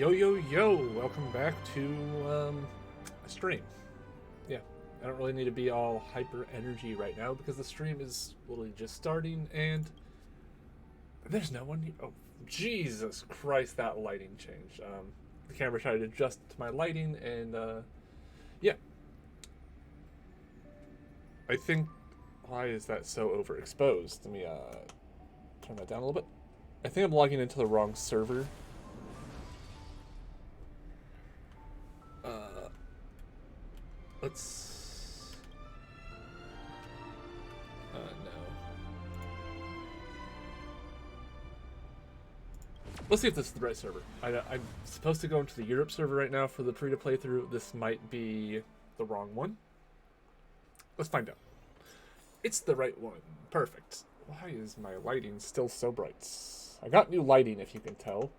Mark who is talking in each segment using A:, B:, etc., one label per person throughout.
A: Yo, welcome back to a stream. Yeah, I don't really need to be all hyper energy right now because the stream is literally just starting and there's no one here. Oh, Jesus Christ, that lighting changed. The camera tried to adjust to my lighting and yeah. I think, why is that so overexposed? Let me turn that down a little bit. I think I'm logging into the wrong server. Let's... no. Let's see if this is the right server. I'm supposed to go into the Europe server right now for the free to playthrough. This might be the wrong one. Let's find out. It's the right one. Perfect. Why is my lighting still so bright? I got new lighting, if you can tell.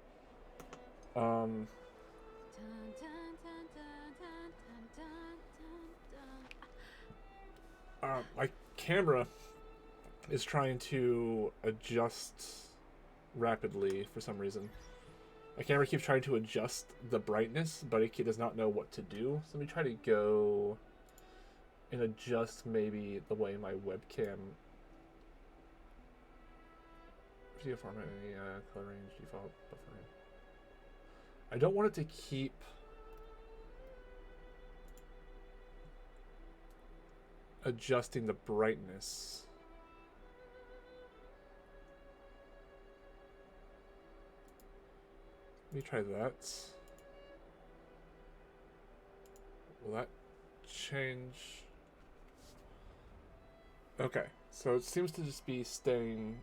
A: My camera is trying to adjust rapidly for some reason. My camera keeps trying to adjust the brightness, but it does not know what to do. So let me try to go and adjust maybe the way my webcam... Video format, color range, default, buffering. I don't want it to keep... adjusting the brightness. Let me try that. Will that change? Okay, so it seems to just be staying...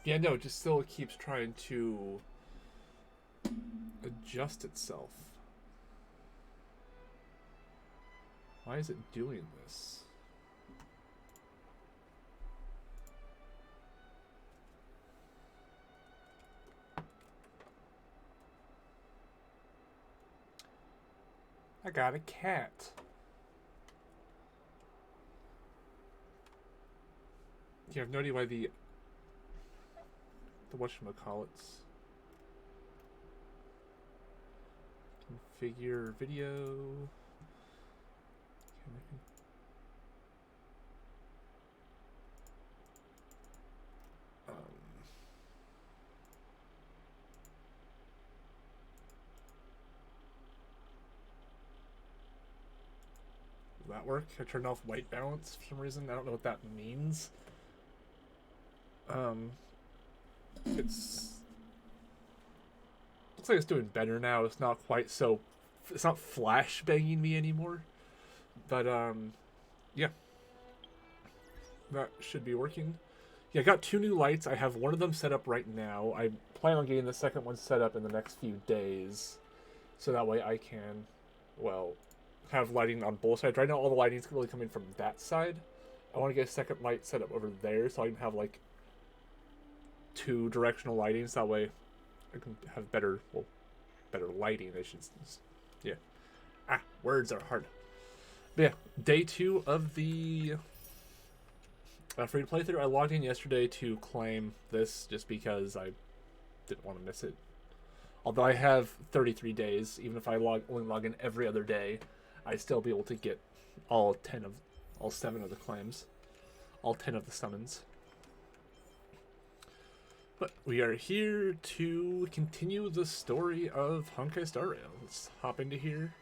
A: Yeah, no, it just still keeps trying to adjust itself. Why is it doing this? I got a cat. You have no idea why the whatchamacallits. Configure video. Will that work? I turned off white balance for some reason. I don't know what that means. It's... Looks like it's doing better now. It's not quite so... It's not flash banging me anymore. But, yeah. That should be working. Yeah, I got 2 new lights. I have one of them set up right now. I plan on getting the second one set up in the next few days. So that way I can, well, have lighting on both sides. Right now all the lighting's really coming from that side. I want to get a second light set up over there so I can have, like, 2 directional lighting. So that way I can have better, well, better lighting. I should, yeah. Words are hard. But yeah, day 2 of the free to playthrough. I logged in yesterday to claim this just because I didn't want to miss it. Although I have 33 days, even if I only log in every other day, I'd still be able to get all 7 of the claims, all 10 of the summons. But we are here to continue the story of Honkai Star Rail. Let's hop into here.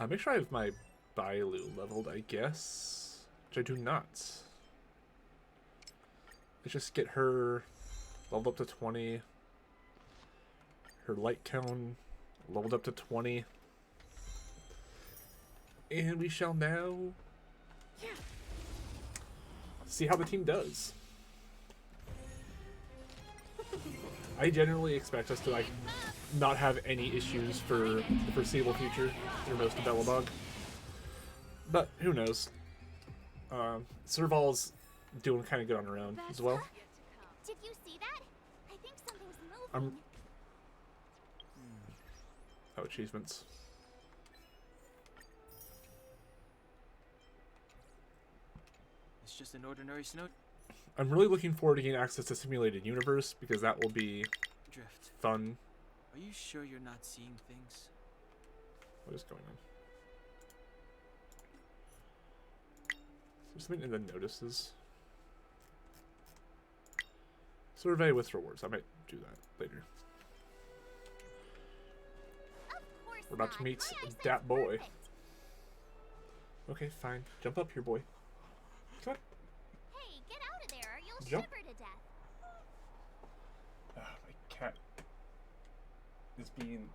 A: Make sure I have my Bailu leveled, I guess, which I do not. Let's just get her leveled up to 20. Her light cone leveled up to 20. And we shall now see how the team does. I generally expect us to, like, not have any issues for the foreseeable future for most of Belobog. But who knows? Serval's doing kind of good on her own as well.
B: Did you see that? I think something's moving.
A: Oh, achievements.
C: It's just an ordinary snow.
A: I'm really looking forward to getting access to Simulated Universe because that will be
C: drift.
A: fun.
C: Are you sure you're not seeing things?
A: What is going on? Is there something in the notices? Survey with rewards. I might do that later.
B: Of course
A: We're about to
B: not.
A: meet
B: My eyesight's
A: that boy.
B: perfect.
A: Okay, fine. Jump up here, boy. Come on.
B: Hey, get out of there or you'll
A: Jump.
B: shiver to death.
A: Ah, my cat is being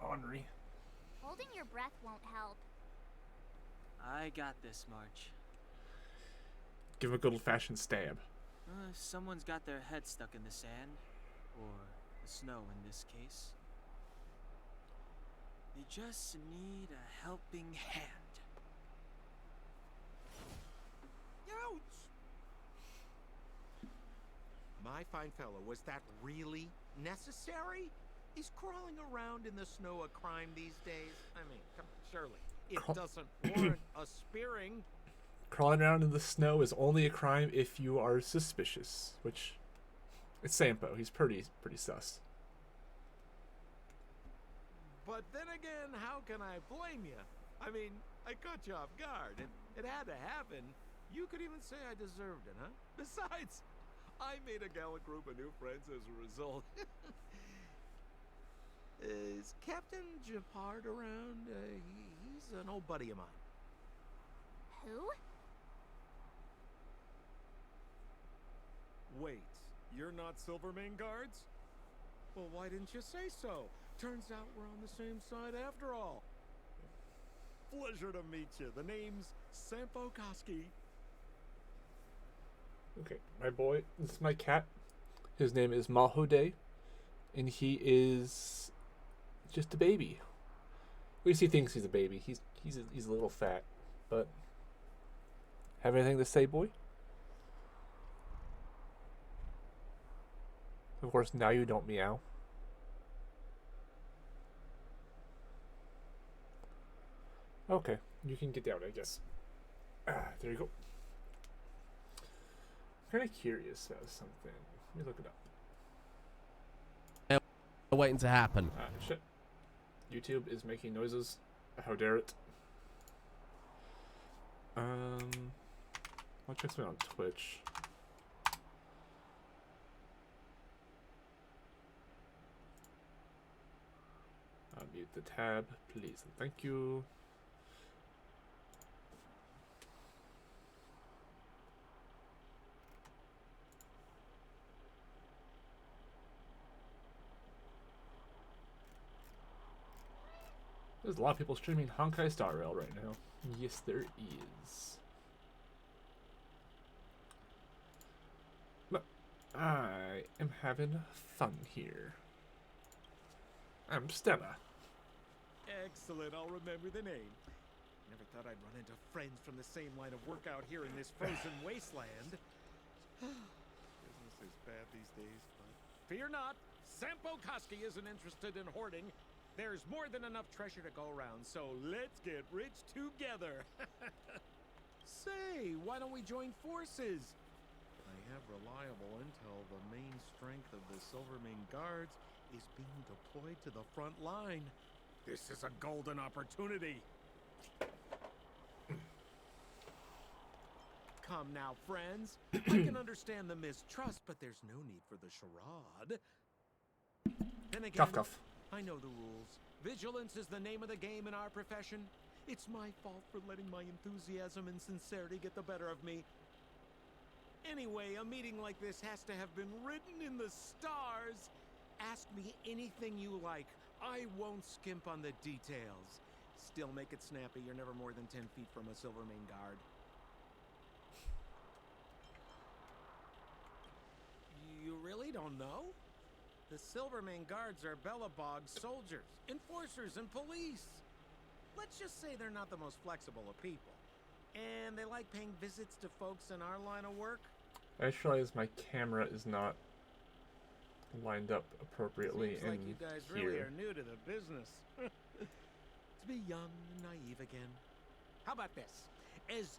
A: ornery.
B: Holding your breath won't help.
C: I got this, March.
A: Give him a good old-fashioned stab.
C: Someone's got their head stuck in the sand, or the snow in this case. They just need a helping hand.
D: Ouch! My fine fellow, was that really necessary? Is crawling around in the snow a crime these days? I mean, come on, surely. It doesn't warrant a spearing.
A: Crawling around in the snow is only a crime if you are suspicious, which it's Sampo. He's pretty sus.
D: But then again, how can I blame you? I mean, I caught you off guard. It had to happen. You could even say I deserved it, huh? Besides, I made a gallant group of new friends as a result. Is Captain Japard around? He's an old buddy of mine.
B: Who?
D: Wait, you're not Silvermane guards? Well, why didn't you say so? Turns out we're on the same side after all. Pleasure to meet you. The name's Sampo Koski.
A: Okay, my boy. This is my cat. His name is Mahode, and he is just a baby. At least he thinks he's a baby. He's a little fat, but have anything to say, boy? Of course, now you don't meow. Okay, you can get down, I guess. There you go. I'm kind of curious about something. Let me look it up.
E: Waiting to happen.
A: Shit. YouTube is making noises. How dare it? I'll check something on Twitch. I'll mute the tab, please, and thank you. There's a lot of people streaming Honkai Star Rail right now. Yes, there is. But I am having fun here. I'm Stella.
D: Excellent, I'll remember the name. Never thought I'd run into friends from the same line of work out here in this frozen wasteland. Business is bad these days, but fear not. Sampo Koski isn't interested in hoarding. There's more than enough treasure to go around, so let's get rich together. Say, why don't we join forces? I have reliable intel. The main strength of the Silvermane guards is being deployed to the front line. This is a golden opportunity. Come now, friends. I can understand the mistrust, but there's no need for the charade. Then again,
A: Cough, cough.
D: I know the rules. Vigilance is the name of the game in our profession. It's my fault for letting my enthusiasm and sincerity get the better of me. Anyway, a meeting like this has to have been written in the stars. Ask me anything you like. I won't skimp on the details. Still make it snappy. You're never more than 10 feet from a Silvermane guard. You really don't know? The Silvermane guards are Bellabog soldiers, enforcers, and police. Let's just say they're not the most flexible of people. And they like paying visits to folks in our line of work.
A: I just realized my camera is not lined up appropriately
D: Seems
A: in
D: like you guys
A: here.
D: really are new to the business. To be young and naive again. How about this? As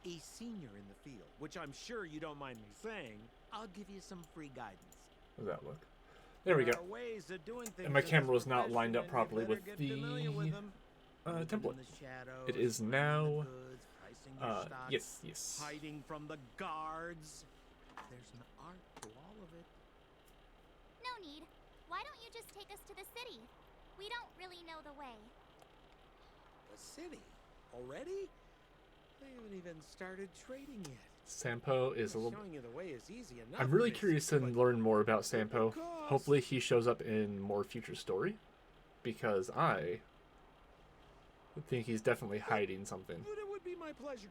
D: a senior in the field, which I'm sure you don't mind me saying, I'll give you some free guidance.
A: How does that look? There we go.
D: There are ways of doing things
A: And my
D: in this
A: camera was not
D: profession,
A: lined up
D: and you
A: properly
D: better
A: with
D: get
A: the
D: familiar with them. Moving
A: template.
D: in the shadows,
A: It is
D: finding
A: now,
D: the goods, pricing your stocks,
A: yes.
D: hiding from the guards. There's an art to all of it.
B: No need. Why don't you just take us to the city? We don't really know the way.
D: The city? Already? They haven't even started trading yet.
A: Sampo is a little...
D: Showing you the way is easy enough.
A: I'm really
D: miss,
A: curious to
D: but
A: learn more about Sampo.
D: cost.
A: Hopefully he shows up in more future story, because I think he's definitely hiding something.
D: But it would be my pleasure.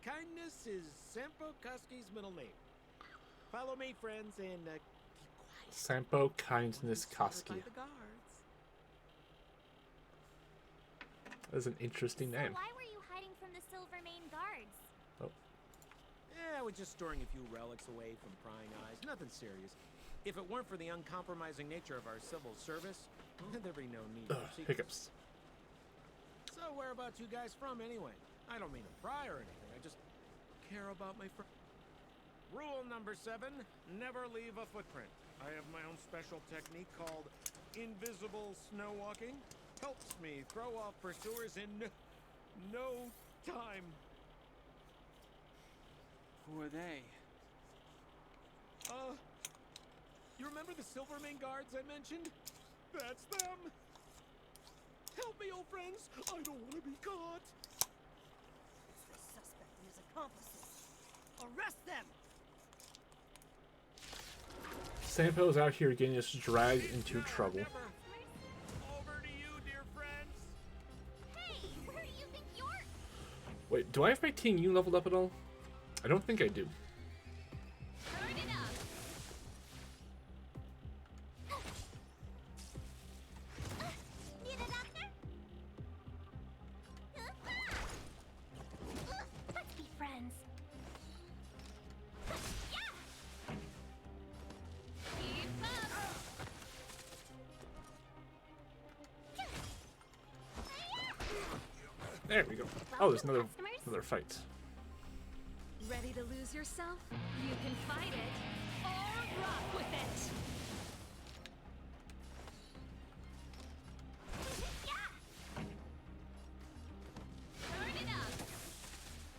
D: Kindness is Sampo Koski's middle name. Follow me, friends, and keep quiet.
A: Sampo Kindness Koski.
D: By the guards.
A: That's an interesting
B: So
A: name.
B: why were you hiding from the Silvermane guards?
D: Yeah, we're just storing a few relics away from prying eyes. Nothing serious. If it weren't for the uncompromising nature of our civil service, there'd be no need for secrets.
A: Hiccups.
D: So whereabouts you guys from anyway? I don't mean to pry or anything. I just care about my friend. Rule number 7, never leave a footprint. I have my own special technique called invisible snow walking. Helps me throw off pursuers in no time.
C: Who are they?
D: You remember the Silvermane guards I mentioned? That's them. Help me, old friends. I don't want to be caught.
E: It's the suspect and his accomplices. Arrest them!
A: Sampo's out here getting us dragged into trouble.
D: Over to you, dear friends.
B: Hey, where do you think you're?
A: Wait, do I have my Ting Yu leveled up at all? I don't think I do.
B: Turn it up. Need a doctor? Let's be friends. Yeah. Keep up.
A: There we go. Oh, there's another
B: Customers?
A: fight.
E: Ready to lose yourself? You can fight it or rock with it.
B: Yeah. Turn it up.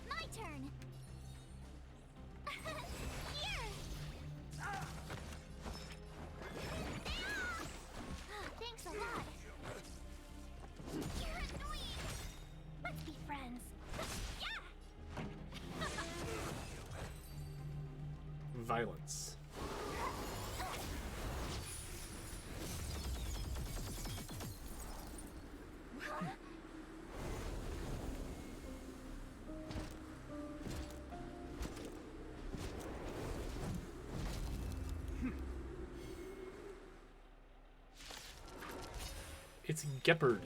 B: My turn. Here. Thanks a lot. You're annoying. Let's be friends. Yeah.
A: Violence. It's Gepard.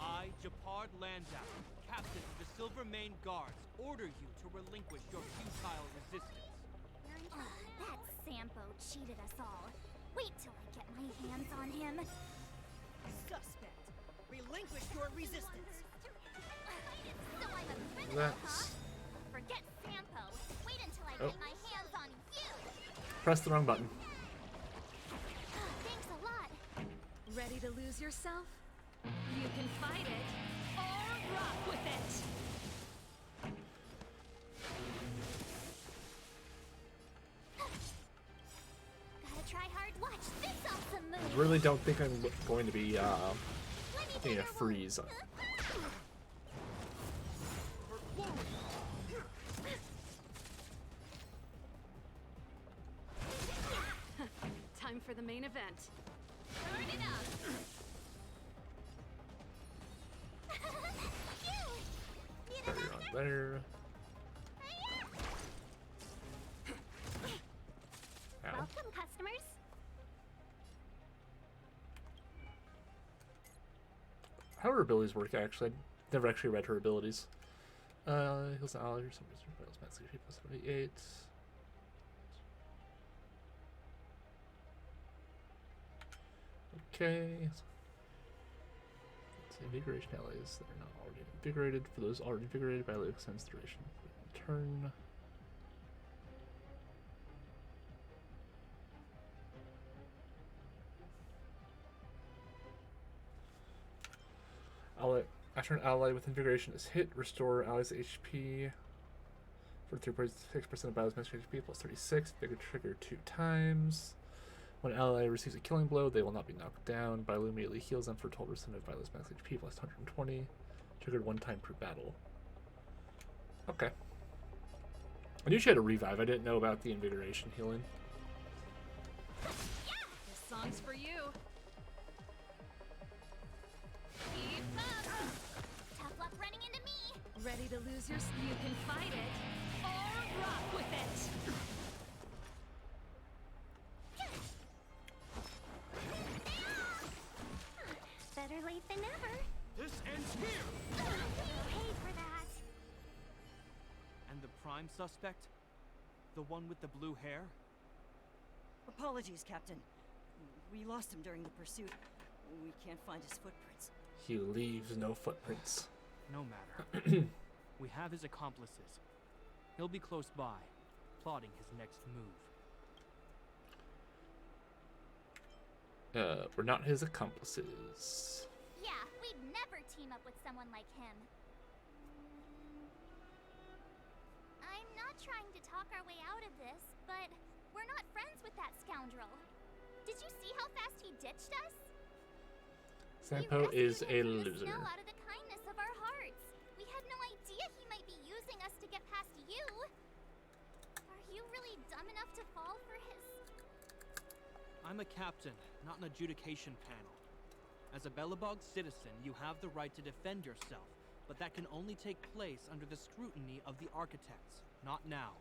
C: I, Japard Landau, captain of the Silvermane Guards, order you to relinquish your futile resistance.
B: That Sampo cheated us all. Wait till I get my hands on him.
E: Suspect, relinquish your resistance.
B: So I'm a criminal,
A: That's...
B: huh? Forget Sampo. Wait until I
A: Oh.
B: get my hands on you.
A: Press the wrong button.
B: Thanks a lot.
E: Ready to lose yourself? You can fight it or rock with it.
B: Gotta try hard. Watch this awesome
A: I
B: move.
A: really don't think I'm going to be
B: Let me
A: getting a
B: better
A: freeze.
E: Time for the main event.
B: Turn it up. Need a
A: Right
B: doctor?
A: on there. Ow.
B: Welcome, customers.
A: How her abilities work, actually. I've never actually read her abilities. Heals an ally or something. Battles max HP plus 78. Okay. It's invigoration allies that are not already invigorated. For those already invigorated, battle extends duration. Turn. After an ally with invigoration is hit, restore allies' HP for 3.6% of battle's max HP plus 36. Vigor trigger 2 times. When an ally receives a killing blow, they will not be knocked down. Bailu immediately heals them for 12% of Bailu's max HP plus 120. Triggered 1 time per battle. Okay. I knew she had a revive. I didn't know about the invigoration healing.
E: This song's for you. Keep up.
B: Tough luck running into me.
E: Ready to lose your... You can fight it or rock with it.
B: Better late than never.
C: This ends here!
B: We paid for that.
C: And the prime suspect? The one with the blue hair?
F: Apologies, Captain. We lost him during the pursuit. We can't find his footprints.
A: He leaves no footprints.
C: No matter. We have his accomplices. He'll be close by, plotting his next move.
A: We're not his accomplices.
B: Yeah, we'd never team up with someone like him. I'm not trying to talk our way out of this, but we're not friends with that scoundrel. Did you see how fast he ditched us?
A: Sampo is a loser.
B: Snow out of the kindness of our hearts. We had no idea he might be using us to get past you. Are you really dumb enough to fall for his...
C: I'm a captain, not an adjudication panel. As a Belobog citizen, you have the right to defend yourself, but that can only take place under the scrutiny of the architects, not now.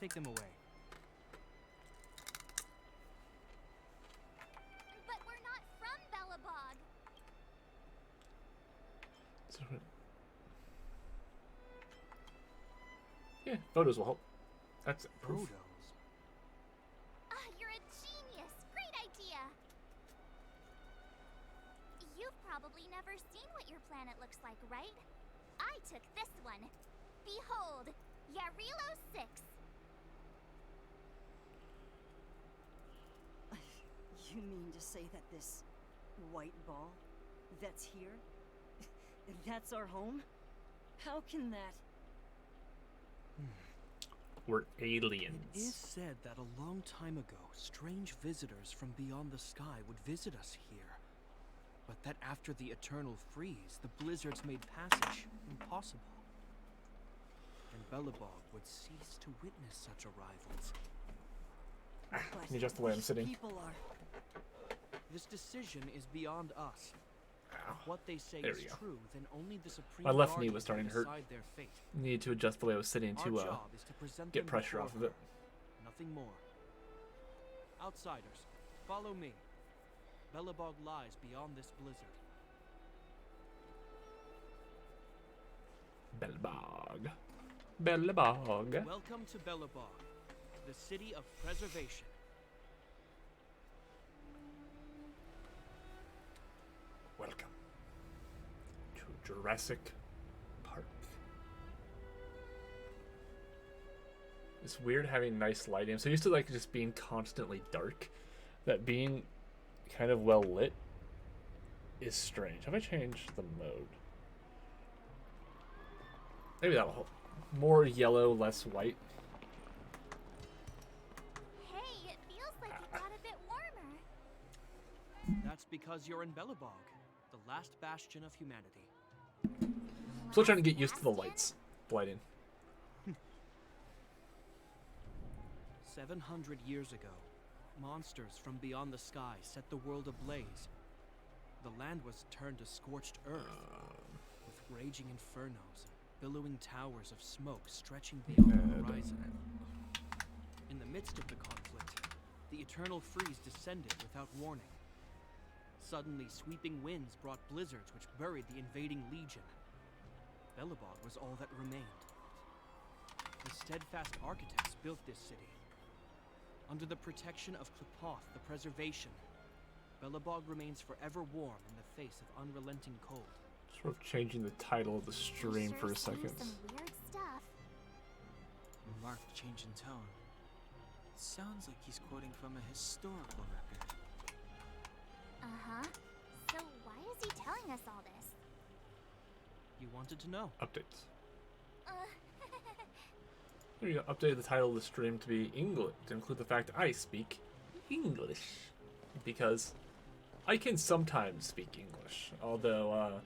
C: Take them away.
B: But we're not from Belobog.
A: Yeah, photos will help. That's proof.
C: Photos?
B: You're a genius. Great idea. You've probably never seen what your planet looks like, right? I took this one. Behold, Yarilo 6.
F: You mean to say that this white ball that's here, that's our home? How can that...
A: We're aliens.
C: It is said that a long time ago, strange visitors from beyond the sky would visit us here. But that after the eternal freeze, the blizzards made passage impossible. And Belobog would cease to witness such arrivals.
F: But
A: Can you adjust the way I'm
F: these
A: sitting?
F: people are...
C: This decision is beyond us. If what they say
A: There
C: is
A: we go.
C: true, then only the Supreme
A: My left knee
C: Guardian
A: was starting
C: can
A: to hurt.
C: decide their fate.
A: Need to adjust the way I was sitting
C: Our
A: to
C: job is to present
A: get
C: them
A: pressure
C: before
A: off of
C: her.
A: it.
C: Nothing more. Outsiders, follow me. Belobog lies beyond this blizzard.
A: Belobog. Belobog.
C: Welcome to Belobog, the city of preservation.
A: Welcome to Jurassic Park. It's weird having nice lighting. I'm so used to like just being constantly dark that being kind of well lit is strange. Have I changed the mode? Maybe that'll help. More yellow, less white.
B: Hey, it feels like it got a bit warmer.
C: That's because you're in Belobog, the last bastion of humanity.
A: Still trying to get used to the lights. Lighting.
C: 700 years ago, monsters from beyond the sky set the world ablaze. The land was turned to scorched earth, with raging infernos and billowing towers of smoke stretching beyond the horizon. In the midst of the conflict, the eternal freeze descended without warning. Suddenly, sweeping winds brought blizzards which buried the invading legion. Belobog was all that remained. The steadfast architects built this city. Under the protection of Klipoth, the preservation, Belobog remains forever warm in the face of unrelenting cold.
A: Sort of changing the title of the stream
B: Sure
A: for a
B: sees
A: second.
B: some weird stuff.
G: A marked change in tone. It sounds like he's quoting from a historical record.
B: Uh-huh. So why is he telling us all this?
C: You wanted to know.
A: Updates.
B: Uh,
A: There you go. Updated the title of the stream to be English, to include the fact I speak English. Because I can sometimes speak English, although I'm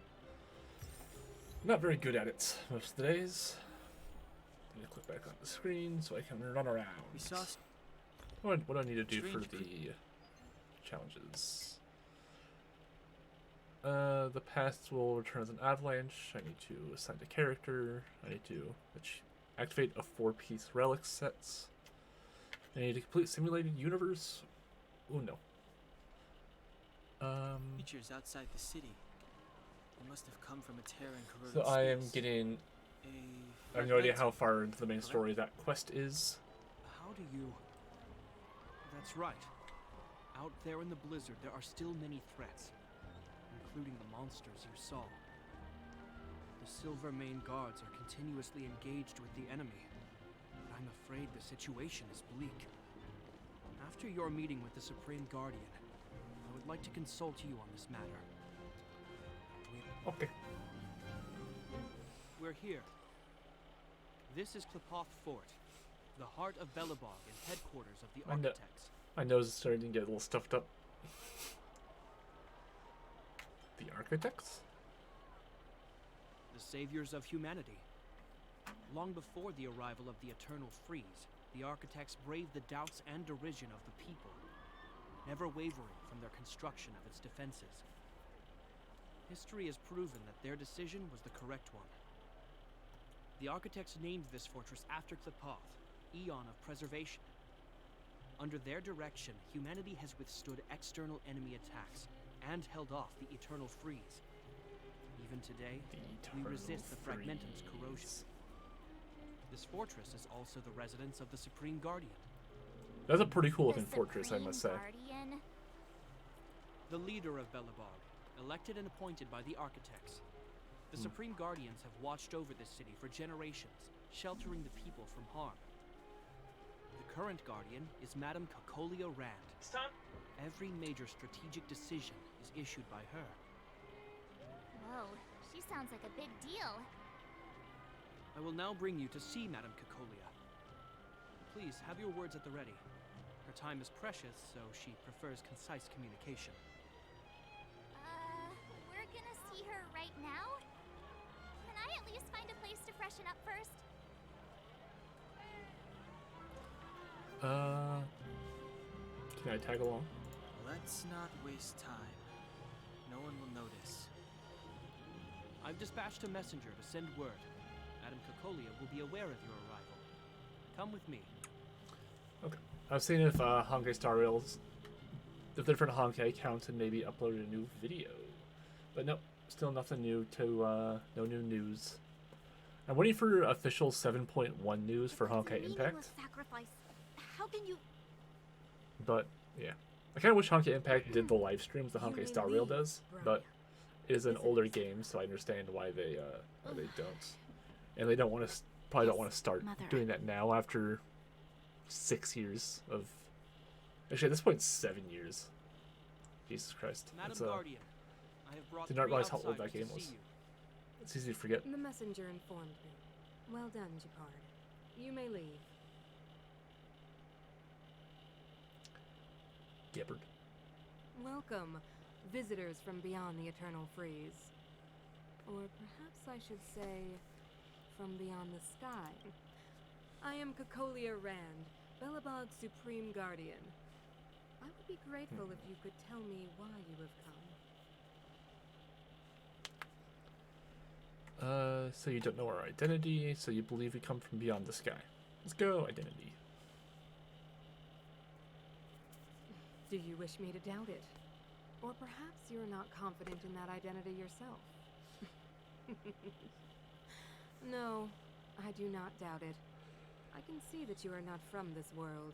A: not very good at it most of the days. Let me click back on the screen so I can run around.
G: We saw
A: What do I need to do for
G: strange
A: the challenges? The past will return as an avalanche. I need to assign a character. I need to activate a 4-piece relic sets. I need to complete simulated universe. Oh no.
G: creatures outside the city. They must have come from a terror and corroded
A: So I am
G: space.
A: getting.
G: A
A: I have no idea how
G: fragmented-
A: far into the main story that quest is.
C: How do you... That's right. Out there in the blizzard, there are still many threats, including the monsters you saw. The Silver Mane guards are continuously engaged with the enemy, but I'm afraid the situation is bleak. After your meeting with the Supreme Guardian, I would like to consult you on this matter.
A: Okay.
C: We're here. This is Klepoth Fort, the heart of Belobog and headquarters of the
A: I know-
C: Architects.
A: My nose is starting to get a little stuffed up. The architects?
C: The saviors of humanity. Long before the arrival of the Eternal Freeze, the Architects braved the doubts and derision of the people, never wavering from their construction of its defenses. History has proven that their decision was the correct one. The Architects named this fortress after Klepoth, Eon of Preservation. Under their direction, humanity has withstood external enemy attacks and held off the Eternal Freeze. Even today, we resist the Fragmentum's corrosion. This fortress is also the residence of the Supreme Guardian,
A: That's a pretty cool
B: the
A: looking fortress, I
B: Supreme
A: must say.
B: Guardian?
C: the leader of Belobog, elected and appointed by the Architects. The Supreme Guardians have watched over this city for generations, sheltering the people from harm. The current Guardian is Madame Cocolia Rand. Every major strategic decision is issued by her.
B: Whoa, she sounds like a big deal.
C: I will now bring you to see Madame Cocolia. Please, have your words at the ready. Her time is precious, so she prefers concise communication.
B: We're gonna see her right now? Can I at least find a place to freshen up first?
A: Can I tag along?
G: Let's not waste time. No one will notice.
C: I've dispatched a messenger to send word. Madame Cocolia will be aware of your arrival. Come with me.
A: Okay. I was seeing if Honkai Star Rails, if the different Honkai accounts had maybe uploaded a new video. But no, still nothing new to, no new news. I'm waiting for official 7.1 news for Honkai Impact.
B: Sacrifice. How can you?
A: But, yeah. I kind of wish Honkai Impact did the live streams the
F: You
A: Honkai
F: may
A: Star Rail
F: leave,
A: does,
F: Brian.
A: but it is an
F: Visitors.
A: older game, so I understand why they don't. And they don't want to, probably don't want to start
B: Mother.
A: doing that now after 6 years of, actually at this point 7 years. Jesus Christ.
C: Madame
A: It's,
C: Guardian, I have brought
A: did not
C: three
A: realize how old
C: outsiders
A: that game
C: to
A: was.
C: see you.
A: it's easy to forget.
H: The messenger informed me. Well done, Japard. You may leave.
A: Gibbard.
H: Welcome, visitors from beyond the Eternal Freeze. Or perhaps I should say, from beyond the sky. I am Cocolia Rand, Belobog's Supreme Guardian. I would be grateful if you could tell me why you have come.
A: So you don't know our identity, so you believe we come from beyond the sky. Let's go, identity.
H: Do you wish me to doubt it? Or perhaps you're not confident in that identity yourself? No, I do not doubt it. I can see that you are not from this world.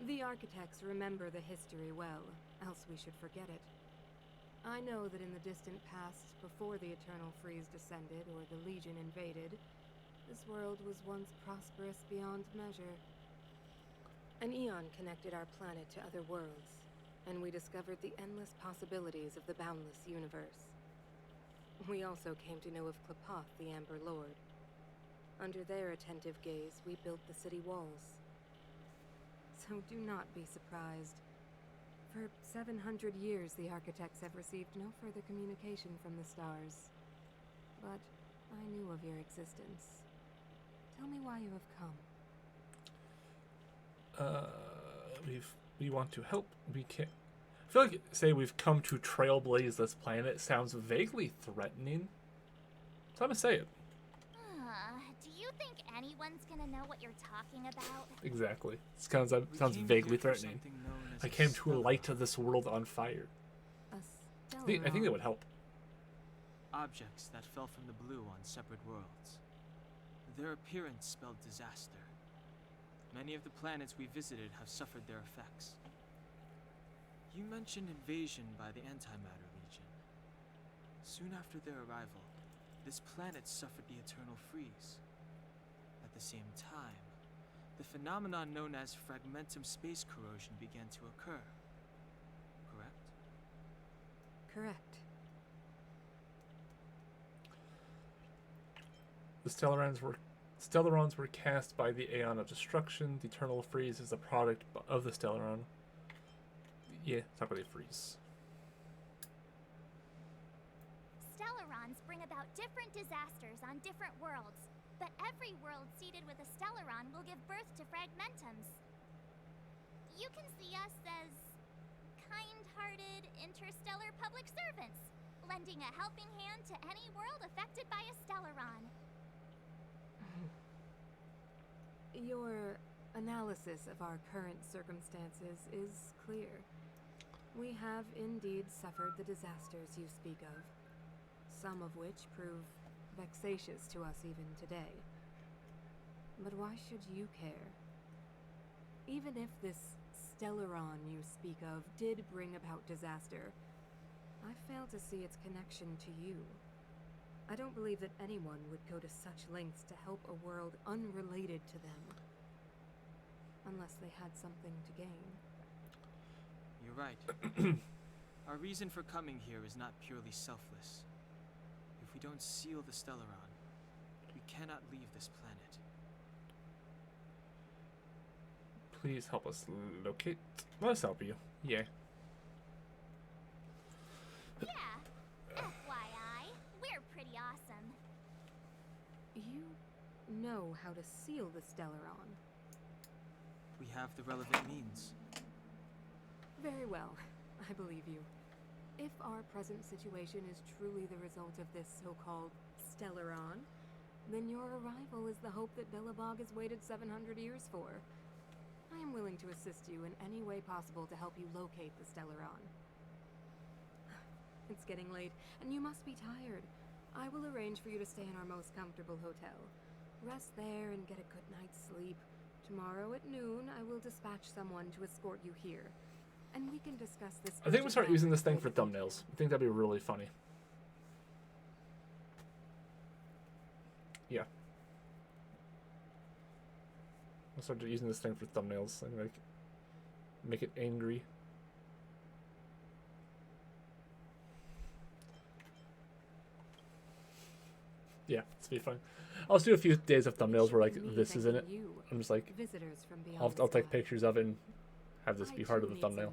H: The Architects remember the history well, else we should forget it. I know that in the distant past, before the Eternal Freeze descended or the Legion invaded, this world was once prosperous beyond measure. An eon connected our planet to other worlds, and we discovered the endless possibilities of the boundless universe. We also came to know of Klapoth, the Amber Lord. Under their attentive gaze, we built the city walls. So do not be surprised. For 700 years, the architects have received no further communication from the stars. But I knew of your existence. Tell me why you have come.
A: We want to help. We can't. I feel like say we've come to trailblaze this planet sounds vaguely threatening. So I'm gonna say it.
B: Do you think anyone's gonna know what you're talking about?
A: Exactly. It sounds
G: We came
A: vaguely
G: here for
A: threatening.
G: something known as
A: I
G: a
A: came to
G: stellar.
A: light this world on fire.
H: A
A: I think that would help.
G: Objects that fell from the blue on separate worlds. Their appearance spelled disaster. Many of the planets we visited have suffered their effects. You mentioned invasion by the Antimatter Legion. Soon after their arrival, this planet suffered the eternal freeze. At the same time, the phenomenon known as fragmentum space corrosion began to occur. Correct?
H: Correct.
A: The Stellarons were cast by the Aeon of Destruction. The Eternal Freeze is a product of the Stellaron. Yeah, talk about the freeze.
B: Stellarons bring about different disasters on different worlds, but every world seeded with a Stellaron will give birth to fragmentums. You can see us as kind-hearted interstellar public servants, lending a helping hand to any world affected by a Stellaron.
H: Your analysis of our current circumstances is clear. We have indeed suffered the disasters you speak of, some of which prove vexatious to us even today. But why should you care? Even if this Stellaron you speak of did bring about disaster, I fail to see its connection to you. I don't believe that anyone would go to such lengths to help a world unrelated to them. Unless they had something to gain.
G: You're right. Our reason for coming here is not purely selfless. If we don't seal the Stellaron, we cannot leave this planet.
A: Please help us locate. Let us help you. Yeah.
B: Yeah, FYI, we're pretty awesome.
H: You know how to seal the Stellaron.
G: We have the relevant means.
H: Very well, I believe you. If our present situation is truly the result of this so-called Stellaron, then your arrival is the hope that Billabog has waited 700 years for. I am willing to assist you in any way possible to help you locate the Stellaron. It's getting late, and you must be tired. I will arrange for you to stay in our most comfortable hotel. Rest there and get a good night's sleep. Tomorrow at noon, I will dispatch someone to escort you here. And we can discuss this.
A: I think we'll start using this thing for thumbnails. I think that'd be really funny. Yeah. I'll start using this thing for thumbnails and like make it angry. Yeah, it's be fun. I'll just do a few days of thumbnails where like this is in it. I'm just like
H: Visitors from
A: I'll take pictures of it and have this be part of the thumbnail.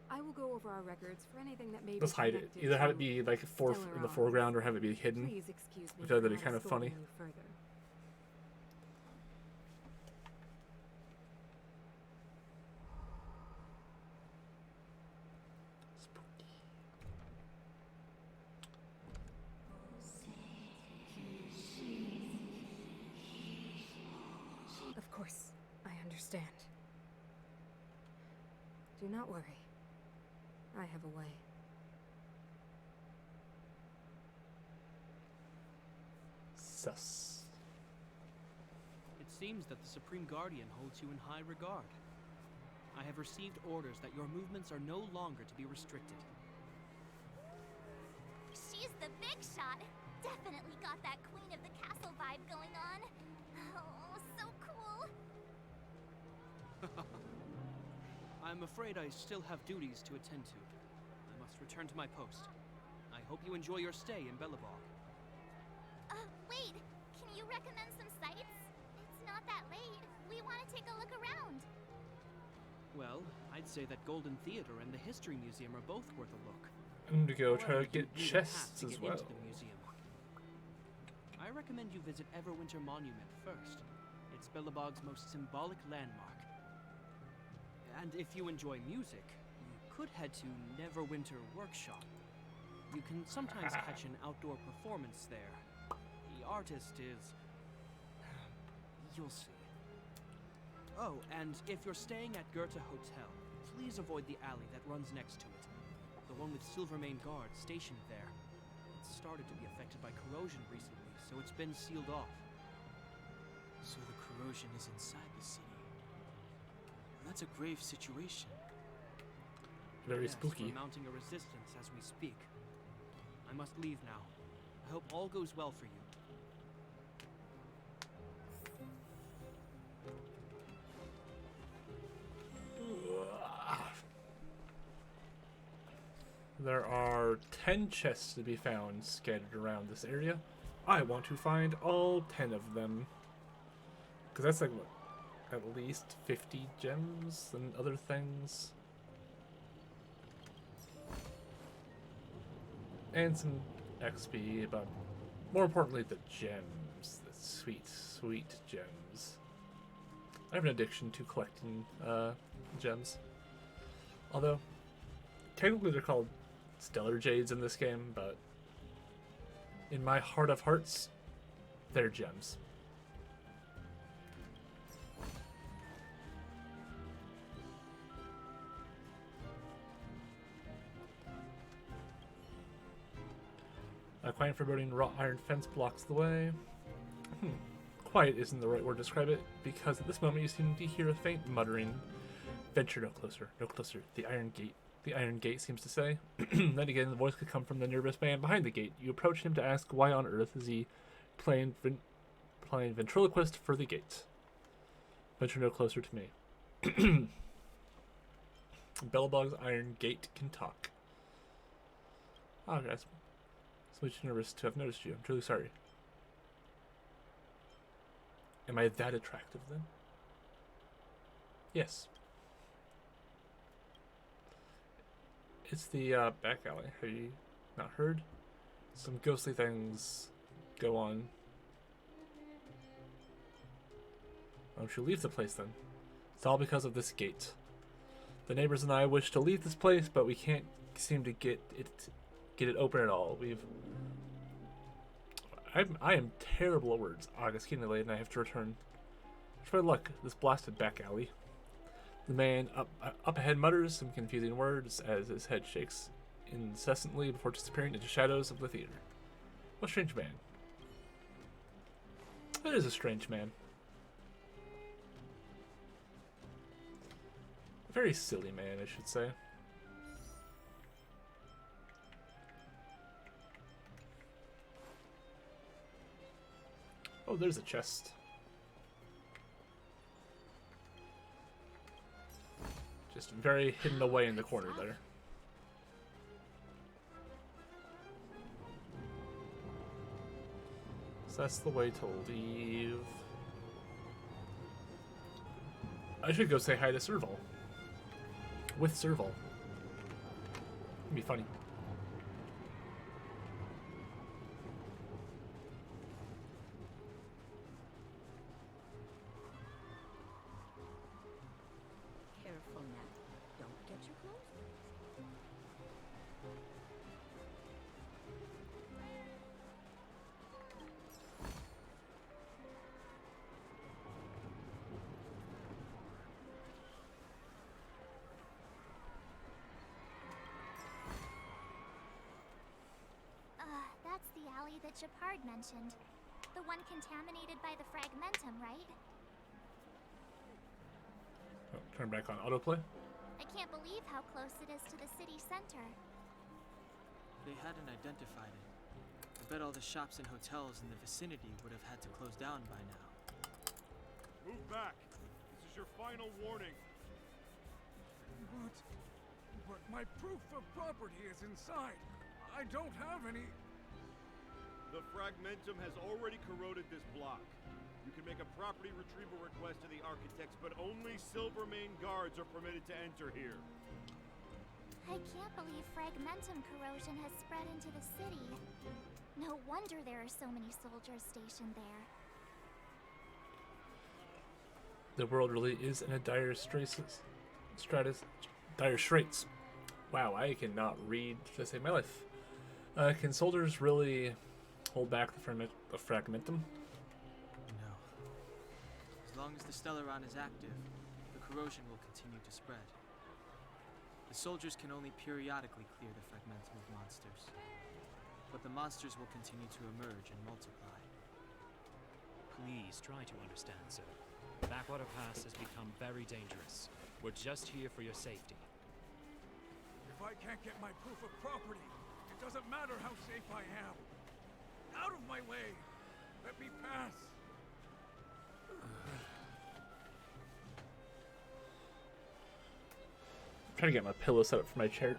H: I will go over our records for anything that may
A: Let's hide it. Either have it be like in the foreground or have it be hidden.
H: Please excuse me.
A: Which that'd be kind of funny.
H: Of course, I understand. Do not worry. I have a way.
A: Sus.
C: It seems that the Supreme Guardian holds you in high regard. I have received orders that your movements are no longer to be restricted.
B: She's the big shot. Definitely got that Queen of the Castle vibe going on. Oh, so cool.
C: I'm afraid I still have duties to attend to. I must return to my post. I hope you enjoy your stay in Belobog.
B: Wait! Can you recommend some sites? It's not that late. We want to take a look around.
C: Well, I'd say that Golden Theater and the History Museum are both worth a look.
A: I'm gonna go try
C: However,
A: to get
C: you need a
A: chests
C: pass to
A: as
C: get
A: well.
C: into the museum. I recommend you visit Everwinter Monument first. It's Belobog's most symbolic landmark. And if you enjoy music, you could head to Neverwinter Workshop. You can sometimes catch an outdoor performance there. The artist is... you'll see. Oh, and if you're staying at Goethe Hotel, please avoid the alley that runs next to it. The one with Silvermane guards stationed there. It's started to be affected by corrosion recently, so it's been sealed off.
G: So the corrosion is inside the city. That's a grave situation.
A: Very
C: Yes,
A: spooky.
C: we're mounting a resistance as we speak. I must leave now. I hope all goes well for you.
A: There are 10 chests to be found scattered around this area. I want to find all 10 of them. Because that's like, what, at least 50 gems and other things. And some XP, but more importantly, the gems. The sweet, sweet gems. I have an addiction to collecting gems. Although, technically they're called Stellar Jades in this game, but in my heart of hearts, they're gems. A quiet and foreboding wrought iron fence blocks the way. Quiet isn't the right word to describe it, because at this moment you seem to hear a faint muttering. Venture no closer, no closer. The iron gate seems to say. Then again, the voice could come from the nervous man behind the gate. You approach him to ask why on earth is he playing ventriloquist for the gate. Venture no closer to me. Belobog's iron gate can talk. Oh, guys. So much nervous to have noticed you. I'm truly sorry. Am I that attractive then? Yes. It's the back alley. Have you not heard? Some ghostly things go on. Why don't you leave the place then? It's all because of this gate. The neighbors and I wish to leave this place, but we can't seem to get it open at all. I am terrible at words. August getting late and I have to return. Try luck, this blasted back alley. The man up ahead mutters some confusing words as his head shakes incessantly before disappearing into shadows of the theater. What a strange man. That is a strange man. A very silly man, I should say. Oh, there's a chest. Just very hidden away in the corner there. So that's the way to leave. I should go say hi to Serval. With Serval. It'd be funny.
F: Careful now. Don't get your clothes wet.
B: That's the alley that Japard mentioned. The one contaminated by the fragmentum, right?
A: Oh, turn back on autoplay.
B: I can't believe how close it is to the city center.
G: They hadn't identified it. I bet all the shops and hotels in the vicinity would have had to close down by now.
I: Move back. This is your final warning. But my proof of property is inside. I don't have any.
J: The fragmentum has already corroded this block. You can make a property retrieval request to the architects, but only Silvermane guards are permitted to enter here.
B: I can't believe fragmentum corrosion has spread into the city. No wonder there are so many soldiers stationed there.
A: The world really is in a dire dire straits. Wow, I cannot read to save my life. Can soldiers really hold back the fragmentum?
G: No. As long as the Stellaron is active, the corrosion will continue to spread. The soldiers can only periodically clear the fragmentum of monsters. But the monsters will continue to emerge and multiply.
K: Please try to understand, sir. Backwater Pass has become very dangerous. We're just here for your safety.
I: If I can't get my proof of property, it doesn't matter how safe I am. Out of my way! Let me pass!
A: I'm trying to get my pillow set up for my chair.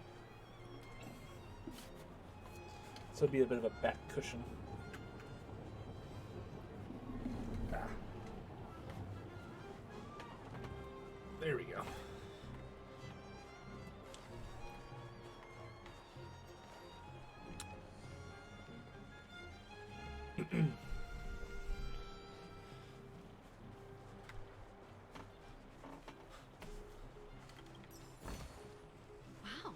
A: So it'd be a bit of a back cushion. Ah. There we go.
H: Wow.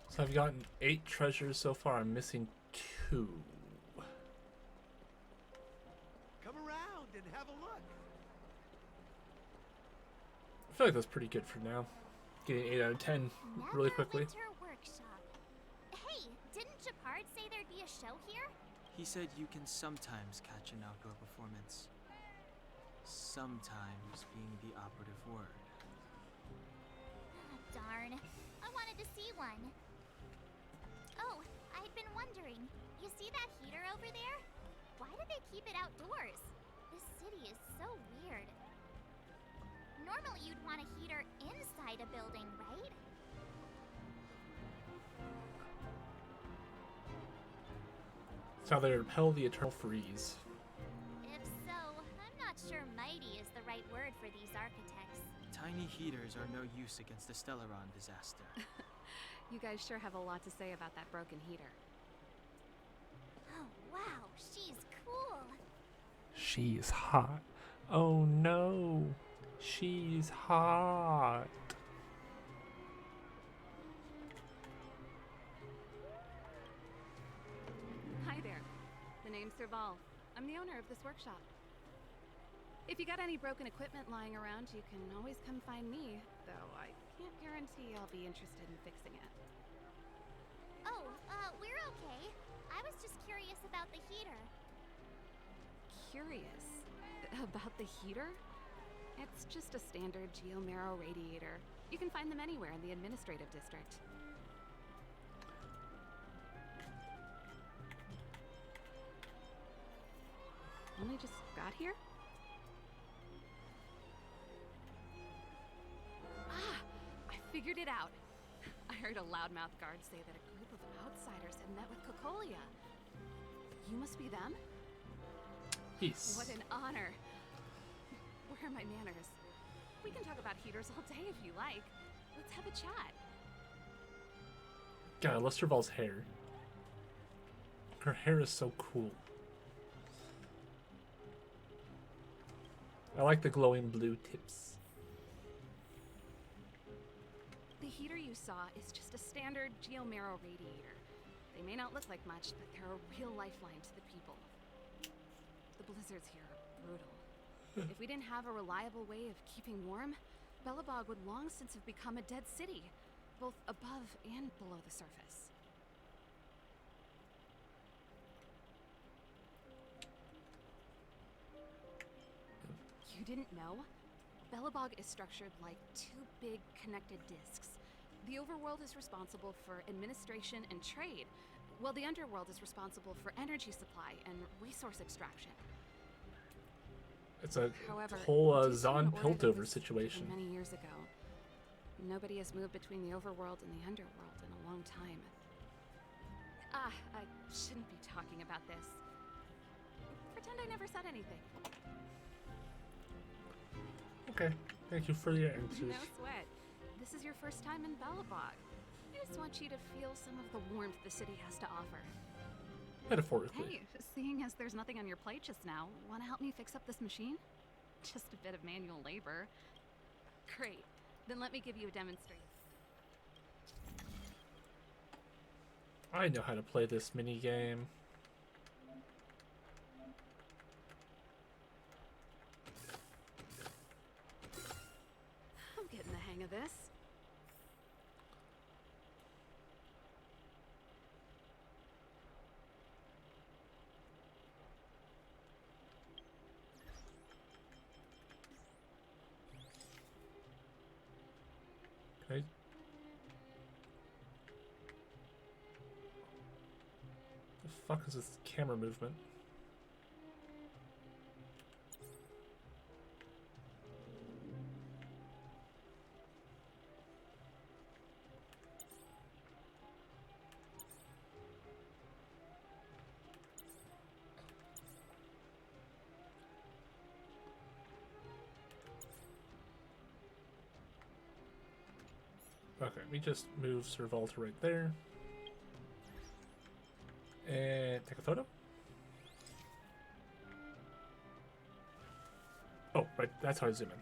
A: So I've gotten 8 treasures so far. I'm missing 2.
J: Come around and have a look.
A: I feel like that's pretty good for now. Getting 8 out of 10 really quickly.
B: Winter workshop. Hey, didn't Japard say there'd be a show here?
G: He said you can sometimes catch an outdoor performance. Sometimes being the operative word.
B: Darn. I wanted to see one. Oh, I'd been wondering. You see that heater over there? Why do they keep it outdoors? This city is so weird. Normally you'd want a heater inside a building, right?
A: It's how they repel the eternal freeze.
B: If so, I'm not sure mighty is the right word for these architects.
G: Tiny heaters are no use against the Stellaron disaster.
H: You guys sure have a lot to say about that broken heater.
B: Oh, wow, she's cool.
A: She's hot. Oh no. She's hot.
H: Hi there. The name's Serval. I'm the owner of this workshop. If you got any broken equipment lying around, you can always come find me, though I can't guarantee I'll be interested in fixing it.
B: Oh, we're okay. I was just curious about the heater.
H: Curious? About the heater? It's just a standard geomarrow radiator. You can find them anywhere in the administrative district. Only just got here? Ah! I figured it out! I heard a loudmouth guard say that a group of outsiders had met with Cocolia. You must be them?
A: Yes.
H: What an honor! Where are my manners? We can talk about heaters all day if you like. Let's have a chat.
A: God, I love Serval's hair. Her hair is so cool. I like the glowing blue tips.
H: The heater you saw is just a standard geomarrow radiator. They may not look like much, but they're a real lifeline to the people. The blizzards here are brutal. If we didn't have a reliable way of keeping warm, Belobog would long since have become a dead city, both above and below the surface. You didn't know? Belobog is structured like 2 big connected discs.
L: The overworld is responsible for administration and trade, while the underworld is responsible for energy supply and resource extraction.
A: It's a
L: However,
A: whole
L: due to an
A: Zahn
L: order that
A: Piltover
L: was
A: situation.
L: given many years ago, nobody has moved between the overworld and the underworld in a long time. I shouldn't be talking about this. Pretend I never said anything.
A: Okay, thank you for the answers.
L: No sweat. This is your first time in Belobog. I just want you to feel some of the warmth the city has to offer.
A: Metaphorically.
L: Hey, seeing as there's nothing on your plate just now, want to help me fix up this machine? Just a bit of manual labor. Great. Then let me give you a demonstration.
A: I know how to play this mini game.
L: I'm getting the hang of this.
A: Okay. The fuck is this camera movement? Okay, we just move Servalta right there. And take a photo. Oh, right, that's how I zoom in.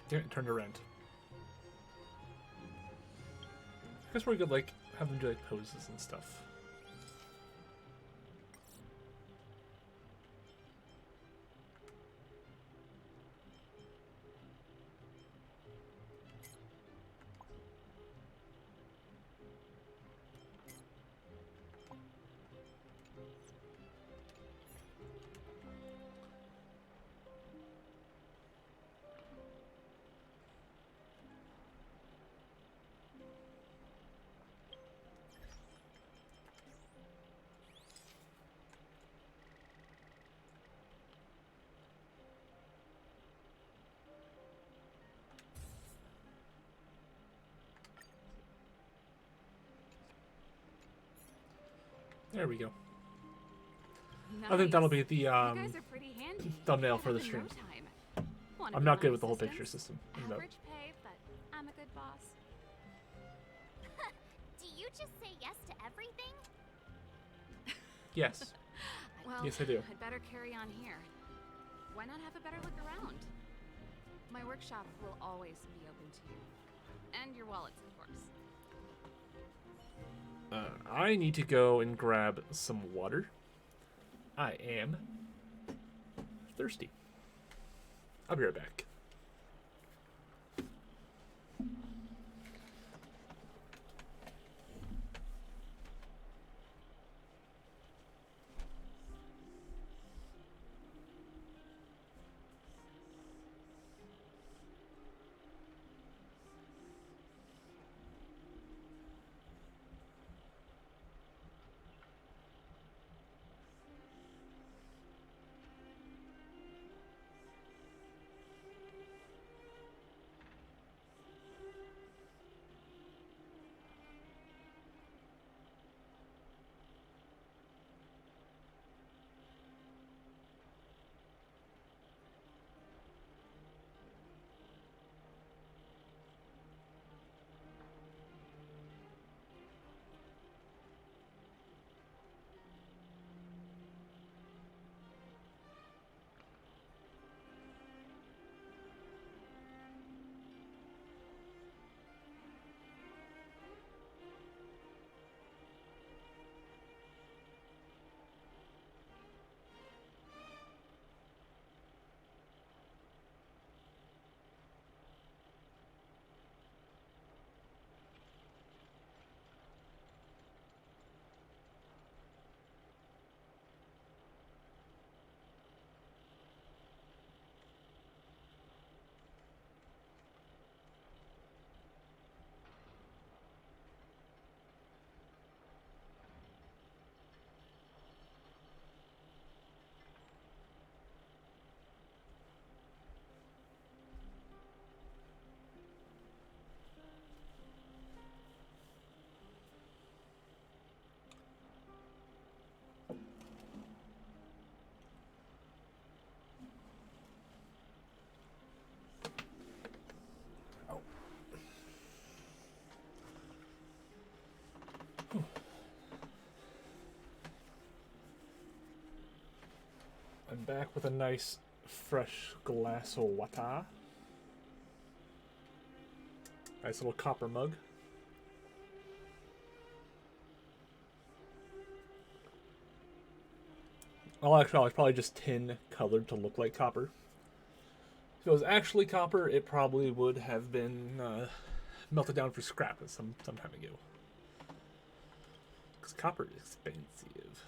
A: Damn it, turned around. I guess we could like have them do like poses and stuff. There we go.
L: Nice.
A: I think that'll be the
L: You guys are pretty handy.
A: thumbnail
L: Pick
A: for
L: it
A: the
L: up in
A: stream.
L: no time. Wanna
A: I'm
L: be
A: not
L: my
A: good with the whole picture
L: assistant?
A: system. No.
L: Average pay, but I'm a good boss.
B: Do you just say yes to everything?
A: Yes.
L: Well,
A: Yes, I do.
L: I'd better carry on here. Why not have a better look around? My workshop will always be open to you. And your wallets, of course.
A: I need to go and grab some water. I am thirsty. I'll be right back. back with a nice fresh glass of water. Nice little copper mug. Oh, actually, it's probably just tin colored to look like copper. If it was actually copper, it probably would have been melted down for scrap some time ago. Because copper is expensive.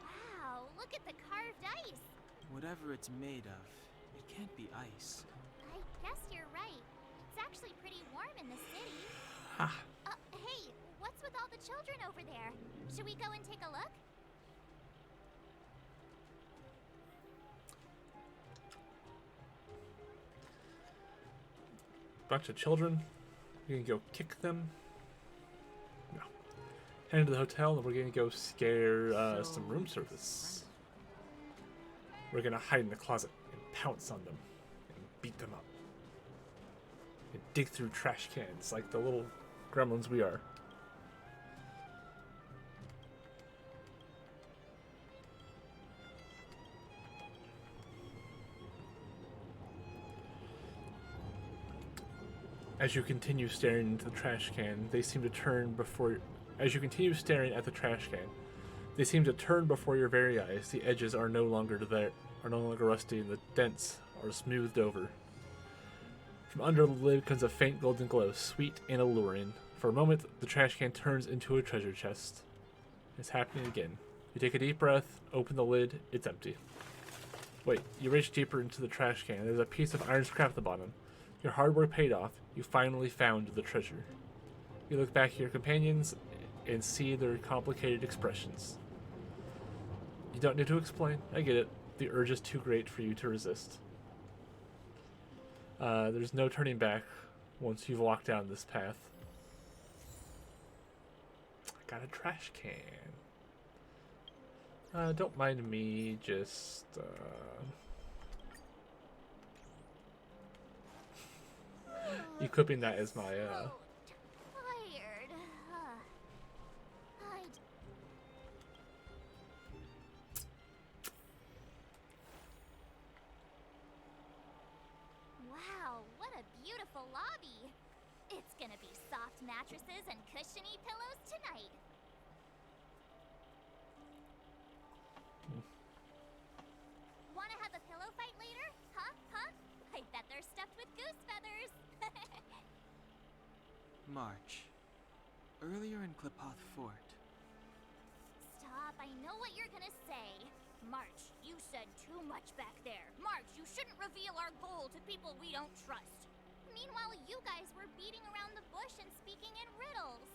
B: Wow, look at the carved ice.
G: Whatever it's made of, it can't be ice.
B: I guess you're right. It's actually pretty warm in the city.
A: Ha.
B: Hey, what's with all the children over there? Should we go and take a look?
A: Bunch of children. We can go kick them. No. Head into the hotel and we're gonna go scare some room service. We're gonna hide in the closet and pounce on them and beat them up. And dig through trash cans like the little gremlins we are. As you continue staring into the trash can, they seem to turn before... As you continue staring at the trash can, they seem to turn before your very eyes. The edges are no longer there, are no longer rusty, and the dents are smoothed over. From under the lid comes a faint golden glow, sweet and alluring. For a moment, the trash can turns into a treasure chest. It's happening again. You take a deep breath, open the lid, it's empty. Wait, you reach deeper into the trash can. There's a piece of iron scrap at the bottom. Your hard work paid off. You finally found the treasure. You look back at your companions and see their complicated expressions. You don't need to explain. I get it. The urge is too great for you to resist. There's no turning back once you've walked down this path. I got a trash can. Don't mind me, just... equipping that as my,
B: Tired. Wow, what a beautiful lobby. It's gonna be soft mattresses and cushiony pillows tonight. Wanna have a pillow fight later? Huh? I bet they're stuffed with goose feathers.
G: March. Earlier in Klipoth Fort.
B: Stop, I know what you're gonna say. March, you said too much back there. March, you shouldn't reveal our goal to people we don't trust. Meanwhile, you guys were beating around the bush and speaking in riddles.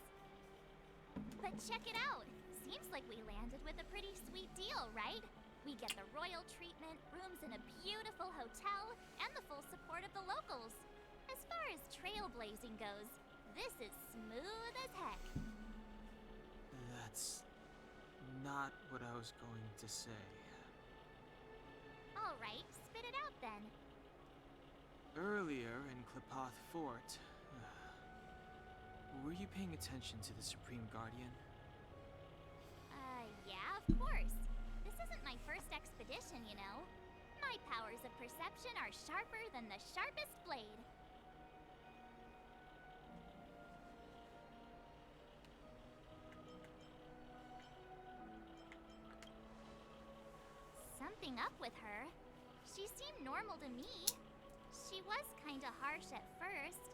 B: But check it out. Seems like we landed with a pretty sweet deal, right? We get the royal treatment, rooms in a beautiful hotel, and the full support of the locals. As far as trailblazing goes, this is smooth as heck.
G: That's not what I was going to say.
B: Alright, spit it out then.
G: Earlier in Klipoth Fort, were you paying attention to the Supreme Guardian?
B: Yeah, of course. This isn't my first expedition, you know. My powers of perception are sharper than the sharpest blade. Something up with her. She seemed normal to me. She was kinda harsh at first,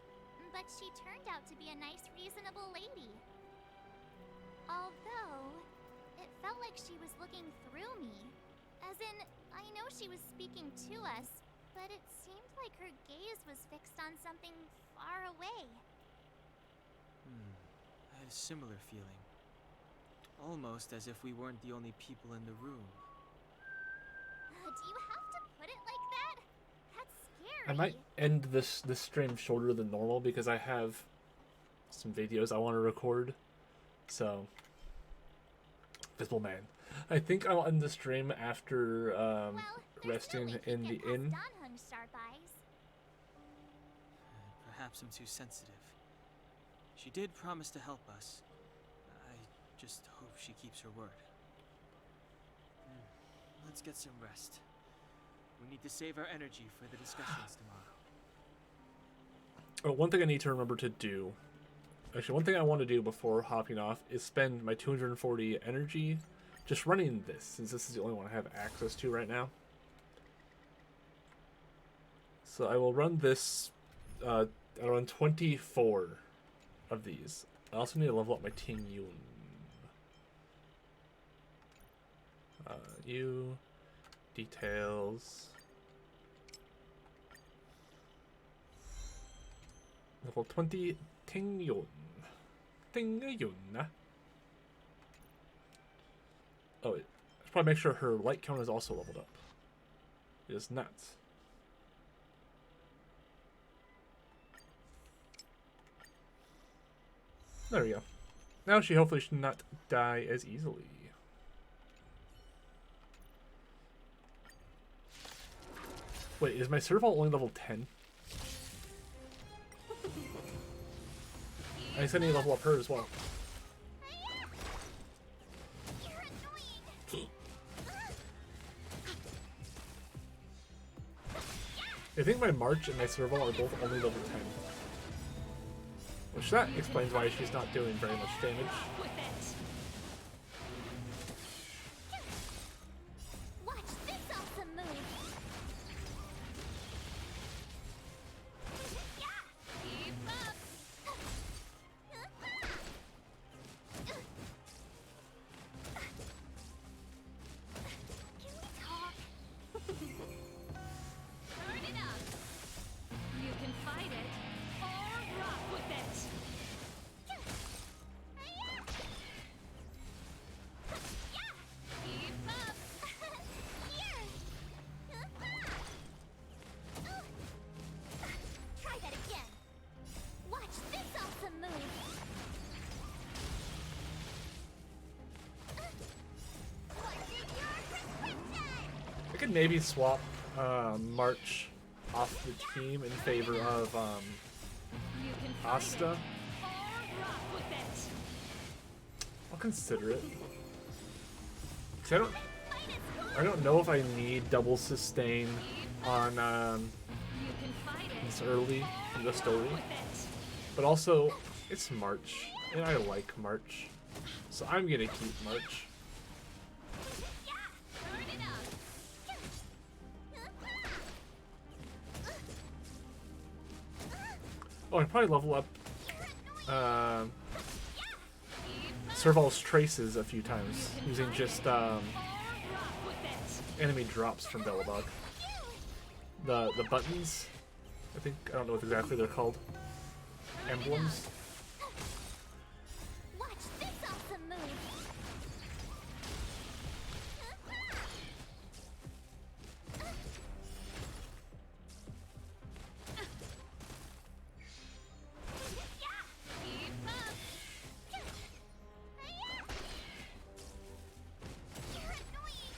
B: but she turned out to be a nice, reasonable lady. Although, it felt like she was looking through me. As in, I know she was speaking to us, but it seemed like her gaze was fixed on something far away.
G: I had a similar feeling. Almost as if we weren't the only people in the room.
B: Do you have to put it like that? That's scary.
A: I might end this stream shorter than normal because I have some videos I want to record. So, Visible Man. I think I'll end the stream after resting in the inn.
G: Perhaps I'm too sensitive. She did promise to help us. I just hope she keeps her word. Let's get some rest. We need to save our energy for the discussions tomorrow.
A: Oh, one thing I need to remember to do. Actually, one thing I want to do before hopping off is spend my 240 energy just running this, since this is the only one I have access to right now. So I will run this, I'll run 24 of these. I also need to level up my Ting Yun. You, details. Level 20, Ting Yun. Ting Yun. Oh, I should probably make sure her light count is also leveled up. It is not. There we go. Now she hopefully should not die as easily. Wait, is my Serval only level 10? I guess I need to level up her as well. I think my March and my Serval are both only level 10. Which that explains why she's not doing very much damage.
B: Watch this awesome move. Keep up. Can we talk? Turn it up.
E: You can fight it or rock with it.
B: Keep up. Here. Try that again. Watch this awesome move. What's in your prescription?
A: I could maybe swap March off the team in favor of
E: You can fight
A: Asta.
E: it or rock with it.
A: I'll consider it. 'Cause I don't know if I need double sustain on
E: You can fight it
A: this early in the story.
E: with it.
A: But also, it's March, and I like March. So I'm gonna keep March.
B: Turn it up.
A: Oh, I'd probably level up Serval's Traces a few times, using just enemy drops from Belobog. The buttons, I don't know what exactly they're called. Emblems.
B: Watch this awesome move. Keep up. You're annoying.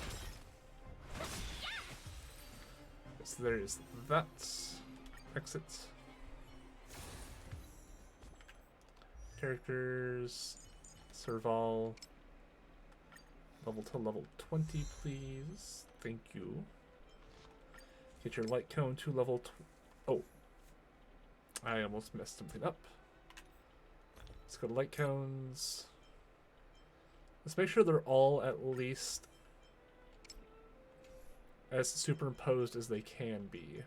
A: So there's that. Exit. Characters. Serval. Level to level 20, please. Thank you. Get your light cone to level oh. I almost messed something up. Let's go to light cones. Let's make sure they're all at least as superimposed as they can be.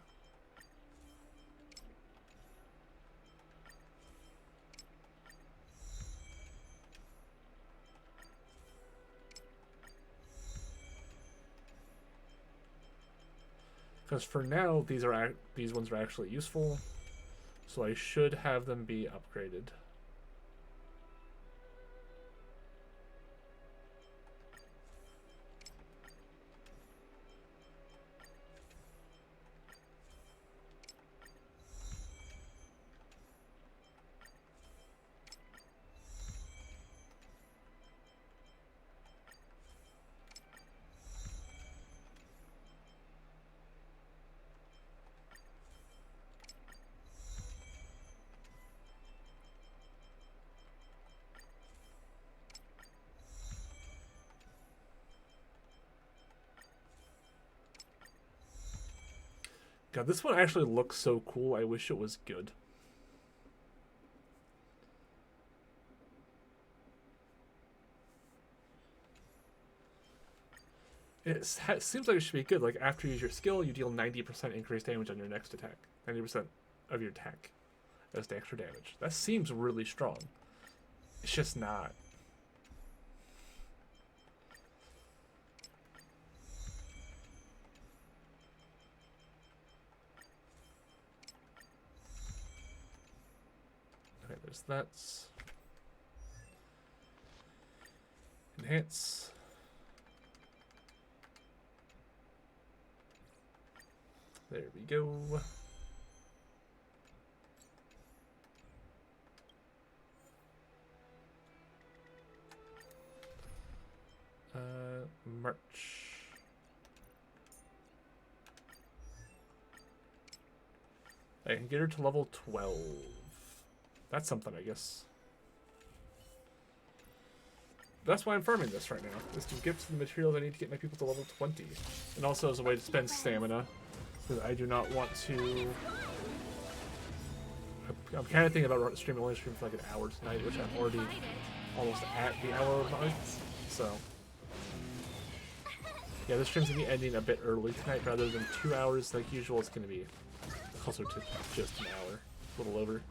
A: Because for now, these ones are actually useful, so I should have them be upgraded. God, this one actually looks so cool. I wish it was good. It seems like it should be good. Like, after you use your skill, you deal 90% increased damage on your next attack. 90% of your attack as the extra damage. That seems really strong. It's just not. Okay, there's that. Enhance. There we go. March. I can get her to level 12. That's something, I guess. That's why I'm farming this right now, is to get the materials I need to get my people to level 20. And also as a way to spend stamina, because I do not want to... I'm kind of thinking about only streaming for like an hour tonight, which I'm already almost at the hour mark, so... Yeah, this stream's going to be ending a bit early tonight, rather than 2 hours like usual. It's going to be closer to just an hour, a little over.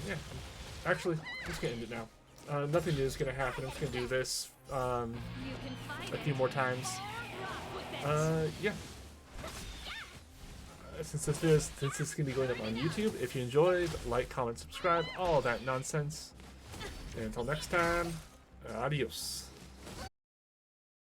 A: Yeah. Actually, I'm just going to end it now. Nothing new is going to happen. I'm just going to do this a few more times. Yeah. Since this is going to be going up on YouTube, if you enjoyed, like, comment, subscribe, all that nonsense. And until next time, adios.